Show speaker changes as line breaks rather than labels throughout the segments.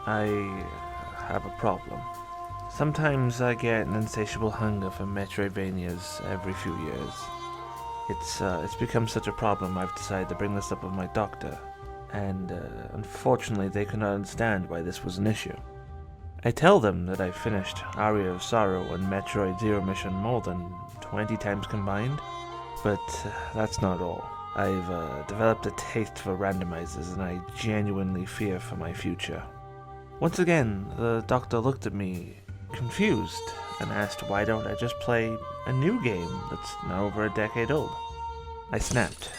I have a problem. Sometimes I get an insatiable hunger for Metroidvanias every few years. It's become such a problem I've decided to bring this up with my doctor, and unfortunately they could not understand why this was an issue. I tell them that I've finished Aria of Sorrow and Metroid Zero Mission more than 20 times combined, but that's not all. I've developed a taste for randomizers, and I genuinely fear for my future. Once again, the doctor looked at me confused and asked why don't I just play a new game that's now over a decade old. I snapped.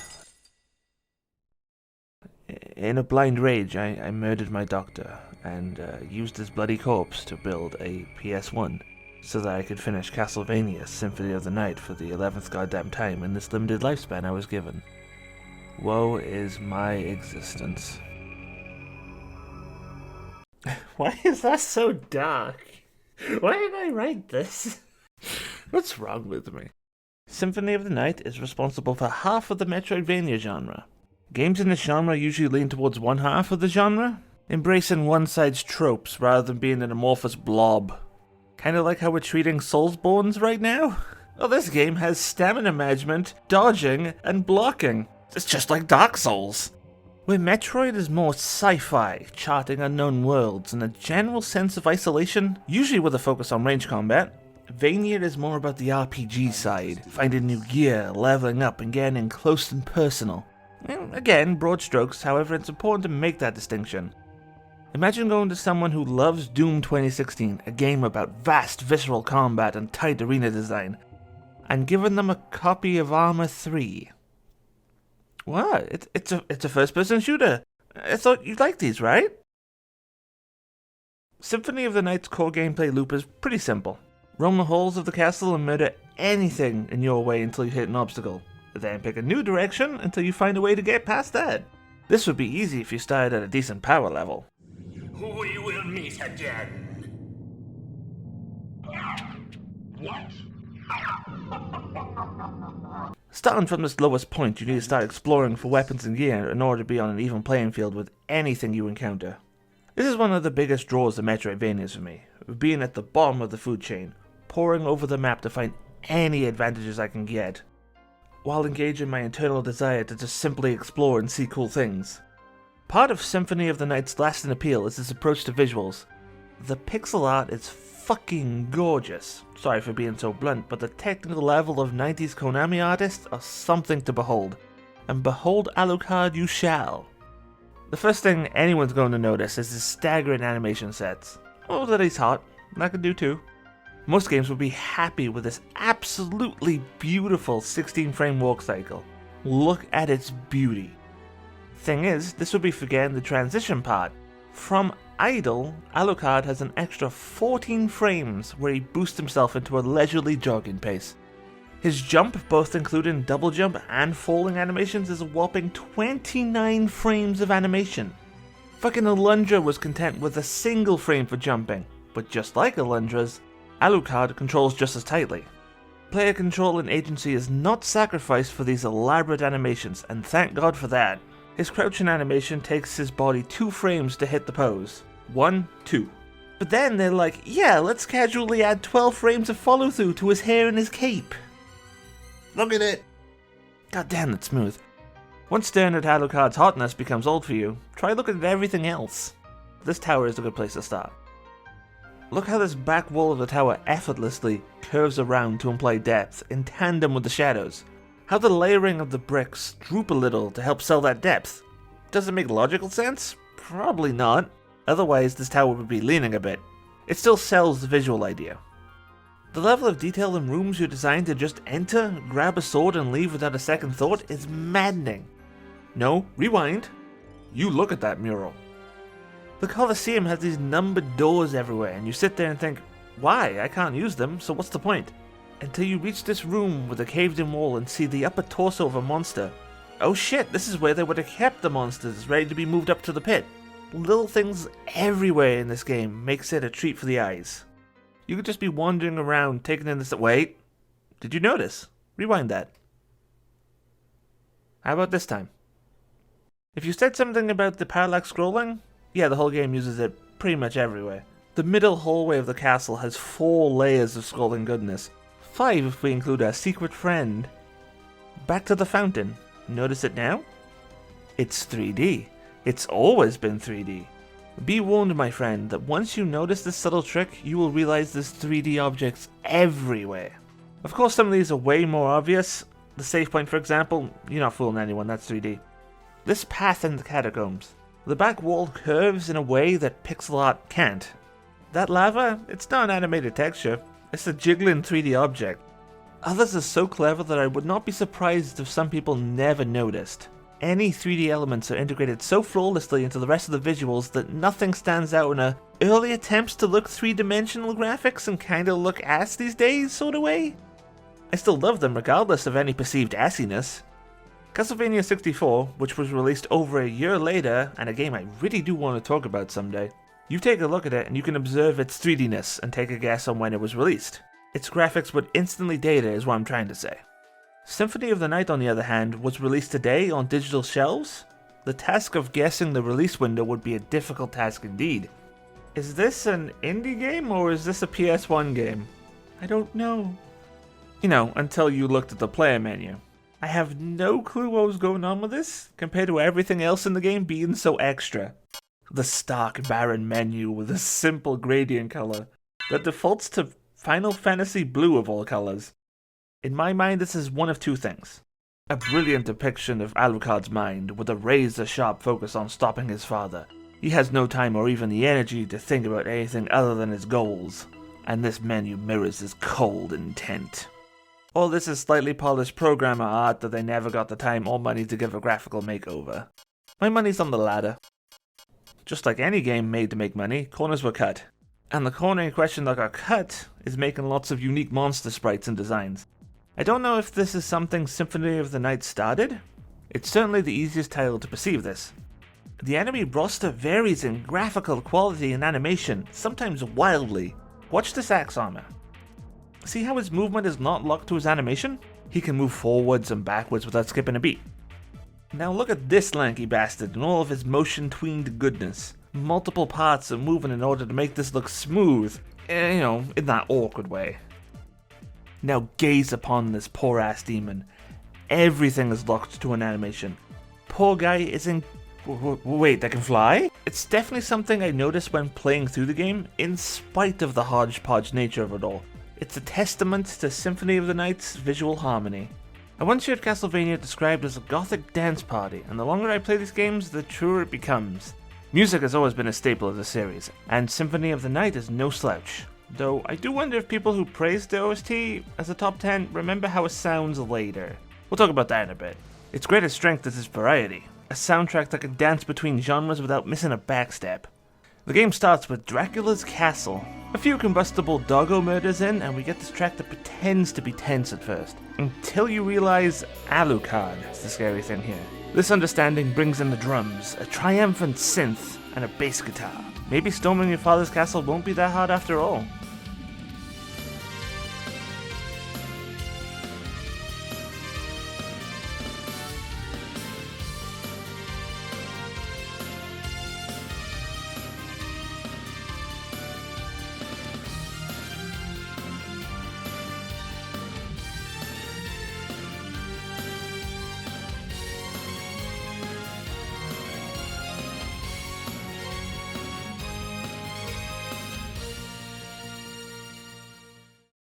In a blind rage, I murdered my doctor and used his bloody corpse to build a PS1 so that I could finish Castlevania Symphony of the Night for the 11th goddamn time in this limited lifespan I was given. Woe is my existence. Why is that so dark? Why did I write this? What's wrong with me? Symphony of the Night is responsible for half of the Metroidvania genre. Games in this genre usually lean towards one half of the genre, embracing one side's tropes rather than being an amorphous blob. Kinda like how we're treating Soulsborns right now. Oh, this game has stamina management, dodging, and blocking. It's just like Dark Souls. Where Metroid is more sci-fi, charting unknown worlds, and a general sense of isolation, usually with a focus on range combat, Vania is more about the RPG side, finding new gear, leveling up, and getting close and personal. Again, broad strokes, however, it's important to make that distinction. Imagine going to someone who loves Doom 2016, a game about vast visceral combat and tight arena design, and giving them a copy of Arma 3. What? It's a first-person shooter. I thought you'd like these, right? Symphony of the Night's core gameplay loop is pretty simple. Roam the halls of the castle and murder anything in your way until you hit an obstacle. Then pick a new direction until you find a way to get past that. This would be easy if you started at a decent power level.
We will meet again. What?
Starting from this lowest point, you need to start exploring for weapons and gear in order to be on an even playing field with anything you encounter. This is one of the biggest draws of Metroidvanias for me, being at the bottom of the food chain, poring over the map to find any advantages I can get, while engaging my internal desire to just simply explore and see cool things. Part of Symphony of the Night's lasting appeal is its approach to visuals. The pixel art is fucking gorgeous. Sorry for being so blunt, but the technical level of 90s Konami artists are something to behold. And behold Alucard you shall. The first thing anyone's going to notice is his staggering animation sets. Oh, that he's hot. I could do too. Most games would be happy with this absolutely beautiful 16-frame walk cycle. Look at its beauty. Thing is, this would be forgetting the transition part. From idle, Alucard has an extra 14 frames where he boosts himself into a leisurely jogging pace. His jump, both including double jump and falling animations, is a whopping 29 frames of animation. Fucking Alundra was content with a single frame for jumping, but just like Alundra's, Alucard controls just as tightly. Player control and agency is not sacrificed for these elaborate animations, and thank God for that. His crouching animation takes his body 2 frames to hit the pose. 1, 2. But then they're like, yeah, let's casually add 12 frames of follow through to his hair and his cape. Look at it! God damn, that's smooth. Once staring at Alucard's hotness becomes old for you, try looking at everything else. This tower is a good place to start. Look how this back wall of the tower effortlessly curves around to imply depth in tandem with the shadows. How the layering of the bricks droop a little to help sell that depth. Does it make logical sense? Probably not. Otherwise this tower would be leaning a bit. It still sells the visual idea. The level of detail in rooms you're designed to just enter, grab a sword and leave without a second thought is maddening. No, rewind. You look at that mural. The Colosseum has these numbered doors everywhere and you sit there and think, why? I can't use them, so what's the point? Until you reach this room with a caved in wall and see the upper torso of a monster. Oh shit, this is where they would have kept the monsters, ready to be moved up to the pit. Little things everywhere in this game makes it a treat for the eyes. You could just be wandering around taking in this. Wait, did you notice? Rewind that. How about this time? If you said something about the parallax scrolling, yeah, the whole game uses it pretty much everywhere. The middle hallway of the castle has 4 layers of scrolling goodness. 5 if we include our secret friend. Back to the fountain. Notice it now? It's 3D. It's always been 3D. Be warned, my friend, that once you notice this subtle trick, you will realize there's 3D objects everywhere. Of course, some of these are way more obvious. The save point, for example, you're not fooling anyone, that's 3D. This path in the catacombs. The back wall curves in a way that pixel art can't. That lava, it's not an animated texture, it's a jiggling 3D object. Others are so clever that I would not be surprised if some people never noticed. Any 3D elements are integrated so flawlessly into the rest of the visuals that nothing stands out in a early attempts to look 3-dimensional graphics and kinda look ass these days sort of way. I still love them regardless of any perceived assiness. Castlevania 64, which was released over a year later, and a game I really do want to talk about someday. You take a look at it and you can observe its 3D-ness and take a guess on when it was released. Its graphics would instantly date it is what I'm trying to say. Symphony of the Night, on the other hand, was released today on digital shelves. The task of guessing the release window would be a difficult task indeed. Is this an indie game or is this a PS1 game? I don't know. You know, until you looked at the player menu. I have no clue what was going on with this, compared to everything else in the game being so extra. The stark, barren menu with a simple gradient color that defaults to Final Fantasy Blue of all colors. In my mind, this is one of two things. A brilliant depiction of Alucard's mind, with a razor-sharp focus on stopping his father. He has no time or even the energy to think about anything other than his goals, and this menu mirrors his cold intent. Or this is slightly polished programmer art that they never got the time or money to give a graphical makeover. My money's on the latter. Just like any game made to make money, corners were cut. And the corner in question that got cut is making lots of unique monster sprites and designs. I don't know if this is something Symphony of the Night started. It's certainly the easiest title to perceive this. The enemy roster varies in graphical quality and animation, sometimes wildly. Watch this axe armor. See how his movement is not locked to his animation? He can move forwards and backwards without skipping a beat. Now look at this lanky bastard and all of his motion-tweened goodness. Multiple parts are moving in order to make this look smooth, in that awkward way. Now gaze upon this poor ass demon. Everything is locked to an animation. Poor guy is in... Wait, that can fly? It's definitely something I noticed when playing through the game, in spite of the hodgepodge nature of it all. It's a testament to Symphony of the Night's visual harmony. I once heard Castlevania described as a gothic dance party, and the longer I play these games, the truer it becomes. Music has always been a staple of the series, and Symphony of the Night is no slouch. Though I do wonder if people who praise the OST as a top 10 remember how it sounds later. We'll talk about that in a bit. Its greatest strength is its variety, a soundtrack that can dance between genres without missing a backstep. The game starts with Dracula's castle. A few combustible doggo murders in, and we get this track that pretends to be tense at first, until you realize Alucard is the scary thing here. This understanding brings in the drums, a triumphant synth, and a bass guitar. Maybe storming your father's castle won't be that hard after all.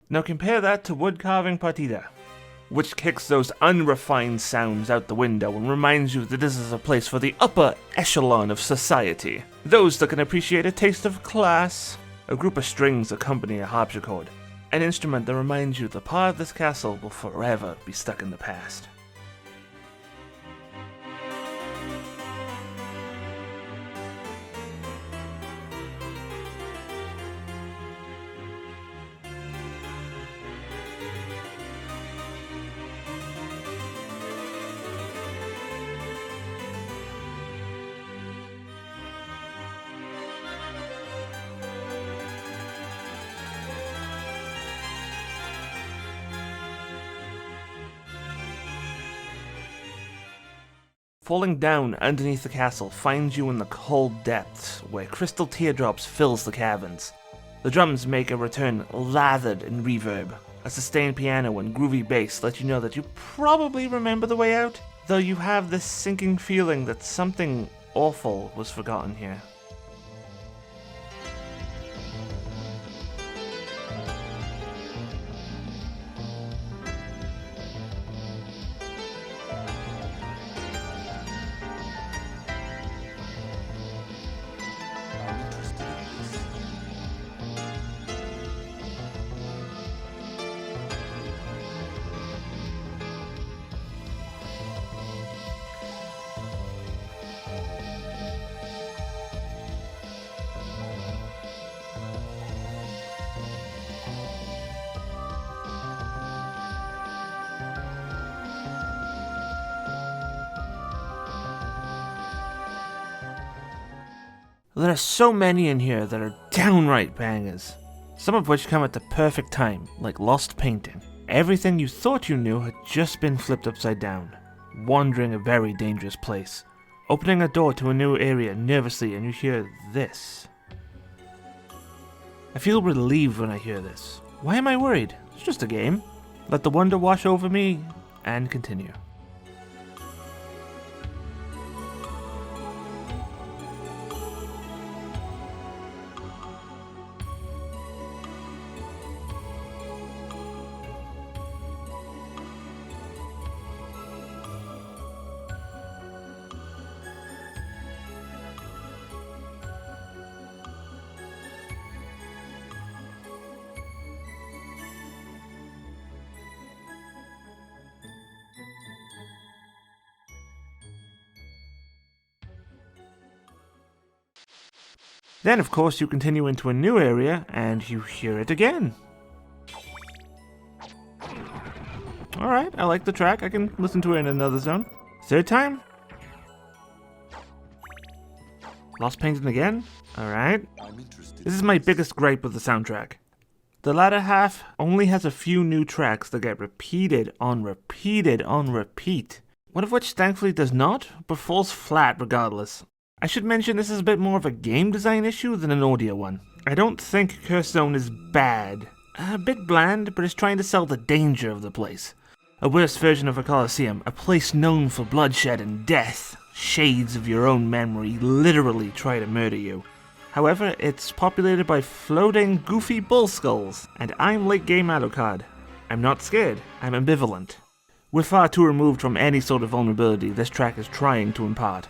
Now compare that to Wood Carving Partida, which kicks those unrefined sounds out the window and reminds you that this is a place for the upper echelon of society. Those that can appreciate a taste of class. A group of strings accompany a harpsichord, an instrument that reminds you the part of this castle will forever be stuck in the past. Falling down underneath the castle finds you in the cold depths, where crystal teardrops fills the caverns. The drums make a return lathered in reverb. A sustained piano and groovy bass let you know that you probably remember the way out, though you have this sinking feeling that something awful was forgotten here. There are so many in here that are downright bangers, some of which come at the perfect time, like Lost Painting. Everything you thought you knew had just been flipped upside down, wandering a very dangerous place. Opening a door to a new area nervously and you hear this. I feel relieved when I hear this. Why am I worried? It's just a game. Let the wonder wash over me and continue. Then, of course, you continue into a new area, and you hear it again. Alright, I like the track. I can listen to it in another zone. Third time? Lost Painting again? Alright. This is my biggest gripe with the soundtrack. The latter half only has a few new tracks that get repeated on repeat. One of which thankfully does not, but falls flat regardless. I should mention this is a bit more of a game design issue than an audio one. I don't think Curse Zone is bad. A bit bland, but it's trying to sell the danger of the place. A worse version of a Colosseum, a place known for bloodshed and death. Shades of your own memory literally try to murder you. However, it's populated by floating, goofy bull skulls, and I'm late game Alucard. I'm not scared, I'm ambivalent. We're far too removed from any sort of vulnerability this track is trying to impart.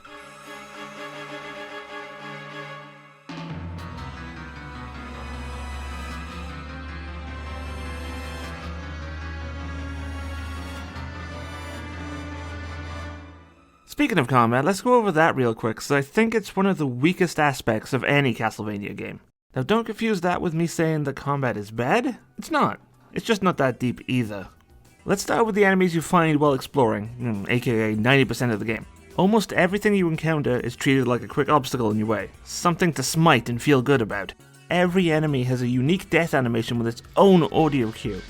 Speaking of combat, let's go over that real quick, because I think it's one of the weakest aspects of any Castlevania game. Now don't confuse that with me saying that combat is bad. It's not. It's just not that deep either. Let's start with the enemies you find while exploring, aka 90% of the game. Almost everything you encounter is treated like a quick obstacle in your way, something to smite and feel good about. Every enemy has a unique death animation with its own audio cue.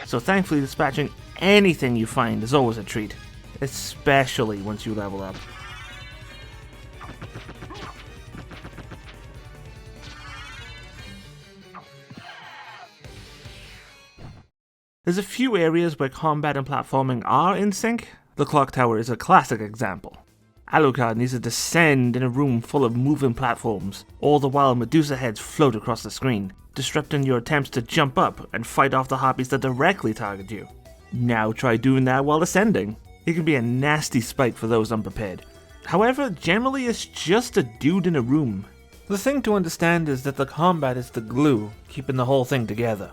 So thankfully dispatching anything you find is always a treat, especially once you level up. There's a few areas where combat and platforming are in sync. The clock tower is a classic example. Alucard needs to descend in a room full of moving platforms, all the while Medusa heads float across the screen, disrupting your attempts to jump up and fight off the harpies that directly target you. Now try doing that while ascending. It can be a nasty spike for those unprepared. However, generally it's just a dude in a room. The thing to understand is that the combat is the glue, keeping the whole thing together.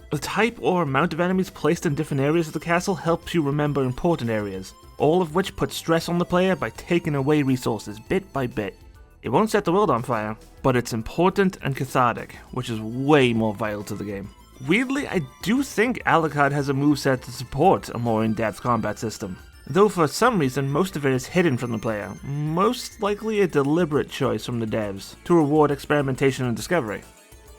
The type or amount of enemies placed in different areas of the castle helps you remember important areas, all of which put stress on the player by taking away resources bit by bit. It won't set the world on fire, but it's important and cathartic, which is way more vital to the game. Weirdly, I do think Alucard has a moveset to support a more in-depth combat system. though for some reason most of it is hidden from the player, most likely a deliberate choice from the devs to reward experimentation and discovery.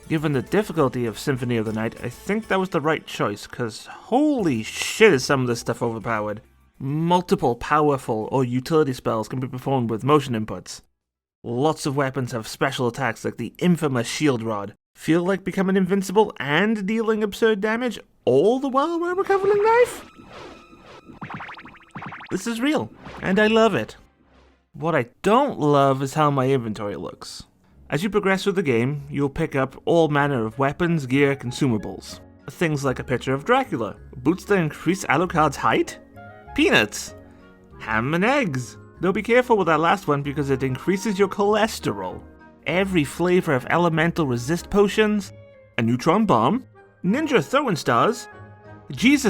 Given the difficulty of Symphony of the Night, I think that was the right choice, cause holy shit is some of this stuff overpowered. Multiple powerful or utility spells can be performed with motion inputs. Lots of weapons have special attacks like the infamous Shield Rod, feel like becoming invincible and dealing absurd damage, all the while wearing a recovering knife? This is real, and I love it. What I don't love is how my inventory looks. As you progress through the game, you'll pick up all manner of weapons, gear, consumables. Things like a picture of Dracula, boots that increase Alucard's height, peanuts, ham and eggs. Though be careful with that last one because it increases your cholesterol. Every flavor of elemental resist potions, a neutron bomb, ninja throwing stars, Jay's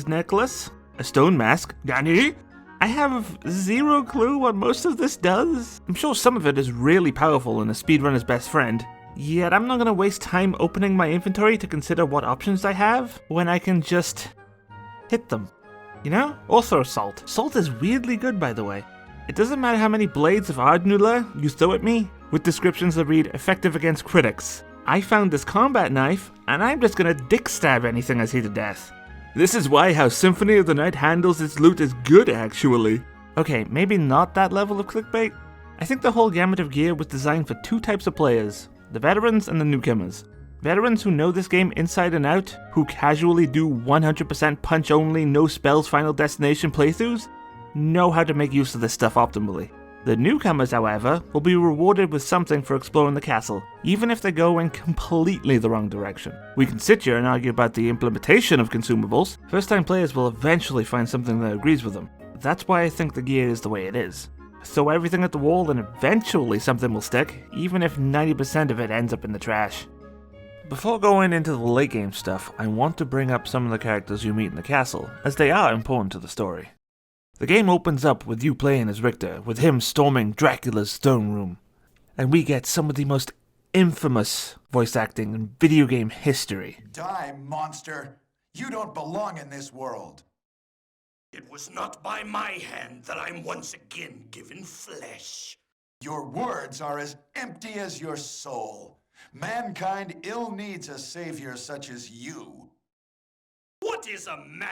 necklace, a stone mask, Danny. I have zero clue what most of this does. I'm sure some of it is really powerful and a speedrunner's best friend, yet I'm not gonna waste time opening my inventory to consider what options I have when I can just hit them. You know? Or throw salt. Salt is weirdly good, by the way. It doesn't matter how many blades of Ardnula you throw at me, with descriptions that read effective against critics. I found this combat knife, and I'm just gonna dick stab anything I see to death. This is why how Symphony of the Night handles its loot is good, actually. Okay, maybe not that level of clickbait. I think the whole gamut of gear was designed for two types of players, the veterans and the newcomers. Veterans who know this game inside and out, who casually do 100% punch-only, no spells Final Destination playthroughs, know how to make use of this stuff optimally. The newcomers, however, will be rewarded with something for exploring the castle, even if they go in completely the wrong direction. We can sit here and argue about the implementation of consumables. First-time players will eventually find something that agrees with them. That's why I think the gear is the way it is. Throw everything at the wall and eventually something will stick, even if 90% of it ends up in the trash. Before going into the late game stuff, I want to bring up some of the characters you meet in the castle, as they are important to the story. The game opens up with you playing as Richter, with him storming Dracula's throne room. And we get some of the most infamous voice acting in video game history.
Die, monster! You don't belong in this world!
It was not by my hand that I'm once again given flesh.
Your words are as empty as your soul. Mankind ill needs a savior such as you.
What is a man?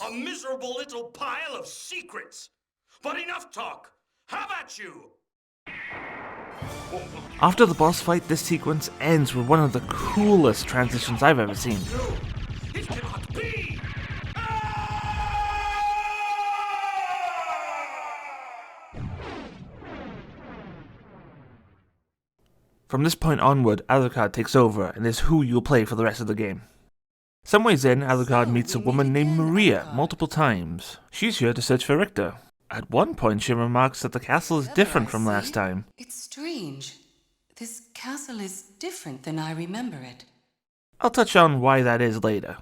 A miserable little pile of secrets. But enough talk. Have at you!
After the boss fight, this sequence ends with one of the coolest transitions I've ever seen.
No, it cannot be!
From this point onward, Alucard takes over and is who you'll play for the rest of the game. Some ways in, Alucard meets a woman named Maria multiple times. She's here to search for Richter. At one point, she remarks that the castle is different from last time.
It's strange. This castle is different than I remember it.
I'll touch on why that is later.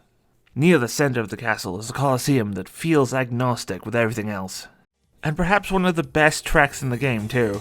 Near the center of the castle is a coliseum that feels agnostic with everything else. And perhaps one of the best tracks in the game, too.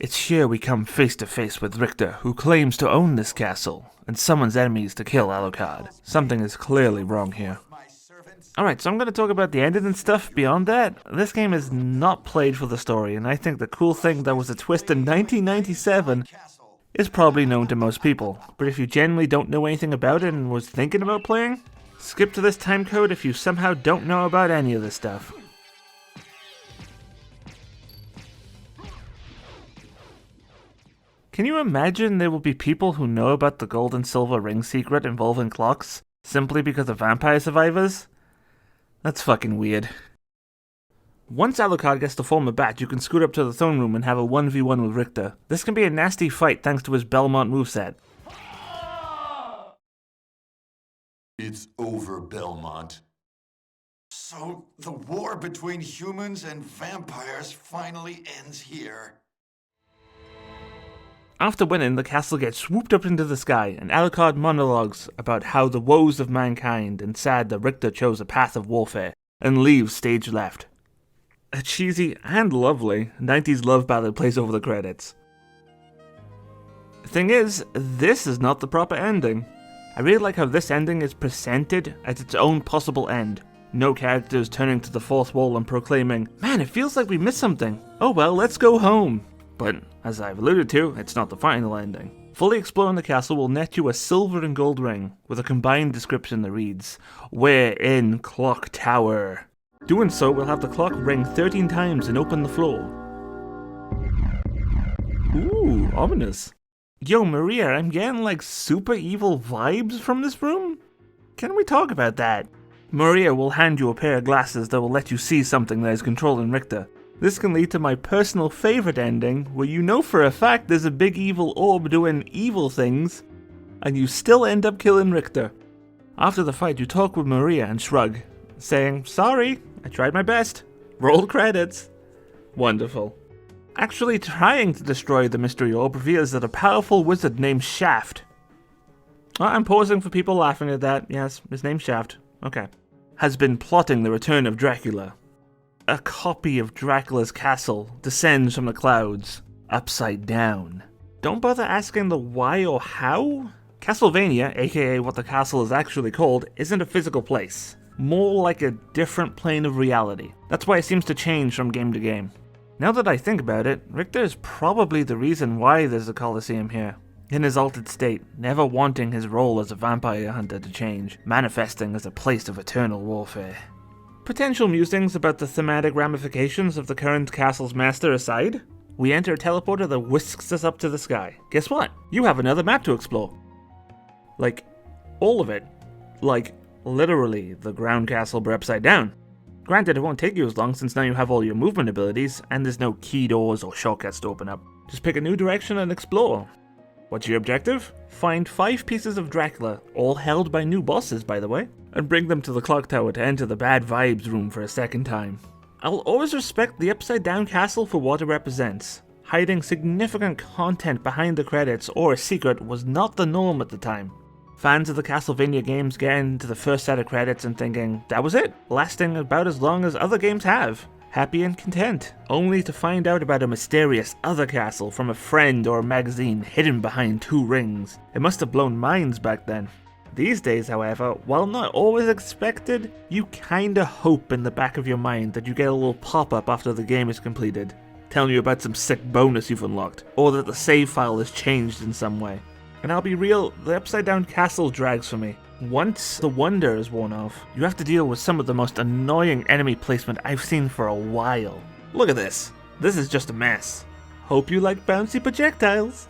It's here we come face to face with Richter, who claims to own this castle, and summons enemies to kill Alucard. Something is clearly wrong here. Alright, so I'm going to talk about the ending and stuff beyond that. This game is not played for the story, and I think the cool thing that was a twist in 1997 is probably known to most people. But if you genuinely don't know anything about it and was thinking about playing, skip to this timecode if you somehow don't know about any of this stuff. Can you imagine there will be people who know about the gold and silver ring secret involving clocks simply because of vampire survivors? That's fucking weird. Once Alucard gets to form a bat, you can scoot up to the throne room and have a 1v1 with Richter. This can be a nasty fight thanks to his Belmont moveset.
It's over, Belmont. So, the war between humans and vampires finally ends here.
After winning, the castle gets swooped up into the sky, and Alucard monologues about how the woes of mankind and sad that Richter chose a path of warfare, and leaves stage left. A cheesy and lovely 90s love ballad plays over the credits. Thing is, this is not the proper ending. I really like how this ending is presented as its own possible end. No characters turning to the fourth wall and proclaiming, "Man, it feels like we missed something. Oh well, let's go home." But, as I've alluded to, it's not the final ending. Fully exploring the castle will net you a silver and gold ring, with a combined description that reads, "We're in Clock Tower." Doing so will have the clock ring 13 times and open the floor. Ooh, ominous. Yo, Maria, I'm getting like super evil vibes from this room? Can we talk about that? Maria will hand you a pair of glasses that will let you see something that is controlling Richter. This can lead to my personal favorite ending, where you know for a fact there's a big evil orb doing evil things, and you still end up killing Richter. After the fight, you talk with Maria and shrug, saying, "Sorry, I tried my best. Roll credits." Wonderful. Actually trying to destroy the mystery orb reveals that a powerful wizard named Shaft. I'm pausing for people laughing at that. Yes, his name's Shaft. Okay. Has been plotting the return of Dracula. A copy of Dracula's castle descends from the clouds, upside down. Don't bother asking the why or how. Castlevania, aka what the castle is actually called, isn't a physical place. More like a different plane of reality. That's why it seems to change from game to game. Now that I think about it, Richter is probably the reason why there's a Colosseum here. In his altered state, never wanting his role as a vampire hunter to change, manifesting as a place of eternal warfare. Potential musings about the thematic ramifications of the current castle's master aside, we enter a teleporter that whisks us up to the sky. Guess what? You have another map to explore. Like, all of it. Like, literally, the ground castle but upside down. Granted, it won't take you as long since now you have all your movement abilities, and there's no key doors or shortcuts to open up. Just pick a new direction and explore. What's your objective? Find 5 pieces of Dracula, all held by new bosses by the way, and bring them to the clock tower to enter the bad vibes room for a second time. I'll always respect the upside down castle for what it represents. Hiding significant content behind the credits or a secret was not the norm at the time. Fans of the Castlevania games getting to the first set of credits and thinking, that was it, lasting about as long as other games have. Happy and content, only to find out about a mysterious other castle from a friend or a magazine hidden behind 2 rings. It must have blown minds back then. These days, however, while not always expected, you kinda hope in the back of your mind that you get a little pop-up after the game is completed, telling you about some sick bonus you've unlocked, or that the save file has changed in some way. And I'll be real, the upside down castle drags for me. Once the wonder is worn off, you have to deal with some of the most annoying enemy placement I've seen for a while. Look at this. This is just a mess. Hope you like bouncy projectiles.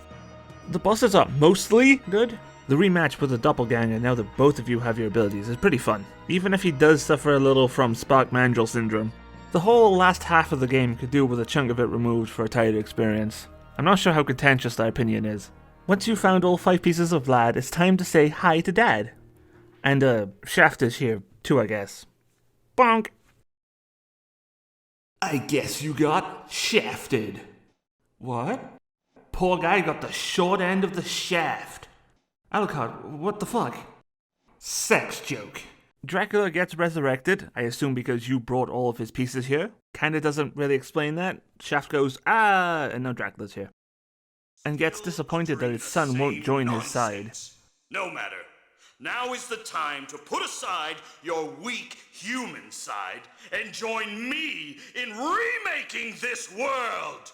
The bosses are mostly good. The rematch with the doppelganger now that both of you have your abilities is pretty fun, even if he does suffer a little from Spark Mandrill syndrome. The whole last half of the game could do with a chunk of it removed for a tighter experience. I'm not sure how contentious that opinion is. Once you've found all 5 pieces of Vlad, it's time to say hi to Dad. And, Shaft is here, too, I guess. Bonk! I guess you got shafted. What? Poor guy got the short end of the shaft. Alucard, what the fuck? Sex joke. Dracula gets resurrected, I assume because you brought all of his pieces here. Kinda doesn't really explain that. Shaft goes, ah, and now Dracula's here. And gets disappointed that his son won't join his side.
No matter. Now is the time to put aside your weak human side and join me in remaking this world!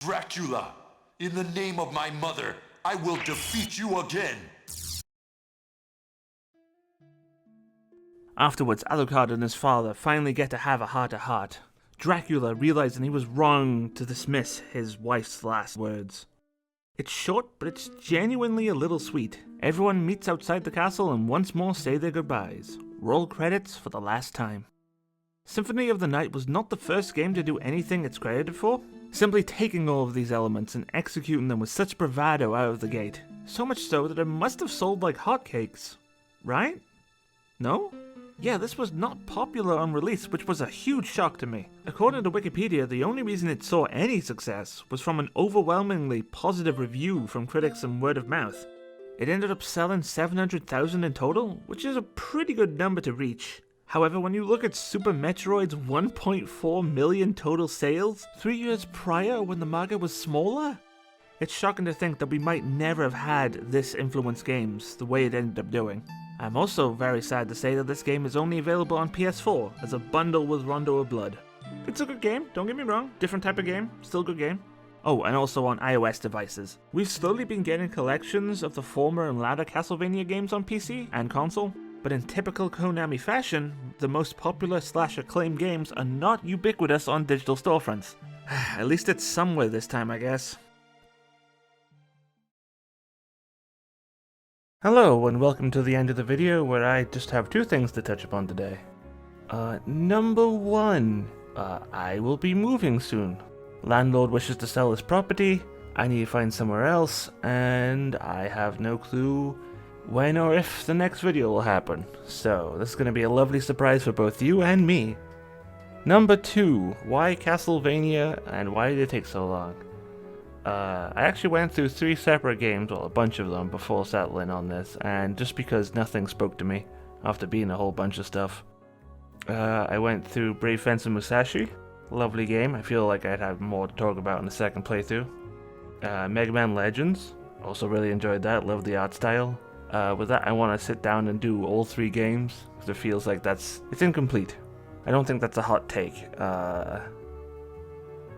Dracula, in the name of my mother, I will defeat you again!
Afterwards, Alucard and his father finally get to have a heart-to-heart. Dracula realizing he was wrong to dismiss his wife's last words. It's short, but it's genuinely a little sweet. Everyone meets outside the castle and once more say their goodbyes. Roll credits for the last time. Symphony of the Night was not the first game to do anything it's credited for, simply taking all of these elements and executing them with such bravado out of the gate. So much so that it must have sold like hotcakes. Right? No? Yeah, this was not popular on release, which was a huge shock to me. According to Wikipedia, the only reason it saw any success was from an overwhelmingly positive review from critics and word of mouth. It ended up selling 700,000 in total, which is a pretty good number to reach. However, when you look at Super Metroid's 1.4 million total sales 3 years prior when the market was smaller, it's shocking to think that we might never have had this influence games the way it ended up doing. I'm also very sad to say that this game is only available on PS4 as a bundle with Rondo of Blood. It's a good game, don't get me wrong, different type of game, still a good game. Oh, and also on iOS devices. We've slowly been getting collections of the former and latter Castlevania games on PC and console, but in typical Konami fashion, the most popular / acclaimed games are not ubiquitous on digital storefronts. At least it's somewhere this time, I guess. Hello, and welcome to the end of the video where I just have two things to touch upon today. Number one, I will be moving soon. Landlord wishes to sell his property, I need to find somewhere else, and I have no clue when or if the next video will happen. So, this is going to be a lovely surprise for both you and me. Number two, why Castlevania and why did it take so long? I actually went through 3 separate games, well a bunch of them, before settling on this, and just because nothing spoke to me after being a whole bunch of stuff. I went through Brave Fencer Musashi, lovely game, I feel like I'd have more to talk about in the second playthrough. Mega Man Legends, also really enjoyed that, loved the art style. With that I want to sit down and do all 3 games, because it feels like it's incomplete. I don't think that's a hot take.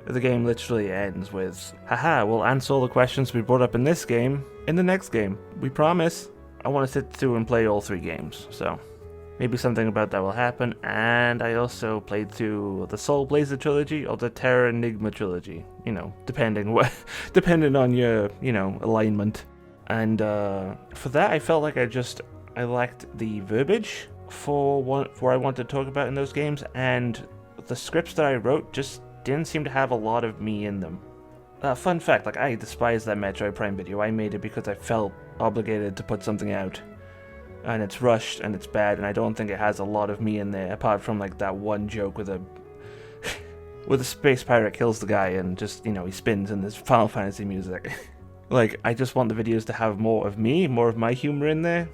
The game literally ends with, haha, we'll answer all the questions we brought up in this game in the next game. We promise. I want to sit through and play all 3 games, so maybe something about that will happen. And I also played through the Soul Blazer trilogy or the Terra Enigma trilogy, you know, depending on your, you know, alignment. And for that I felt like I lacked the verbiage for what I wanted to talk about in those games, and the scripts that I wrote just didn't seem to have a lot of me in them. Fun fact, like, I despise that Metroid Prime video. I made it because I felt obligated to put something out. And it's rushed and it's bad, and I don't think it has a lot of me in there, apart from like that one joke with a with a space pirate kills the guy and just, you know, he spins in this Final Fantasy music. Like, I just want the videos to have more of me, more of my humor in there.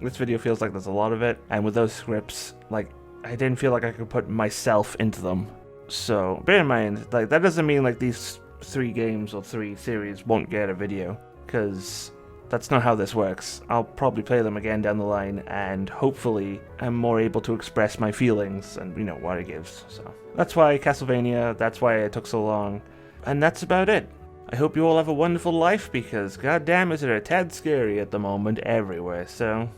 This video feels like there's a lot of it, and with those scripts, like, I didn't feel like I could put myself into them. So, bear in mind, like, that doesn't mean, like, these 3 games or 3 series won't get a video, because that's not how this works. I'll probably play them again down the line, and hopefully I'm more able to express my feelings and, you know, what it gives. So, that's why Castlevania, that's why it took so long, and that's about it. I hope you all have a wonderful life, because goddamn is it a tad scary at the moment everywhere, so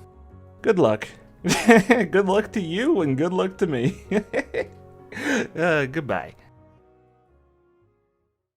good luck. Good luck to you, and good luck to me. Goodbye.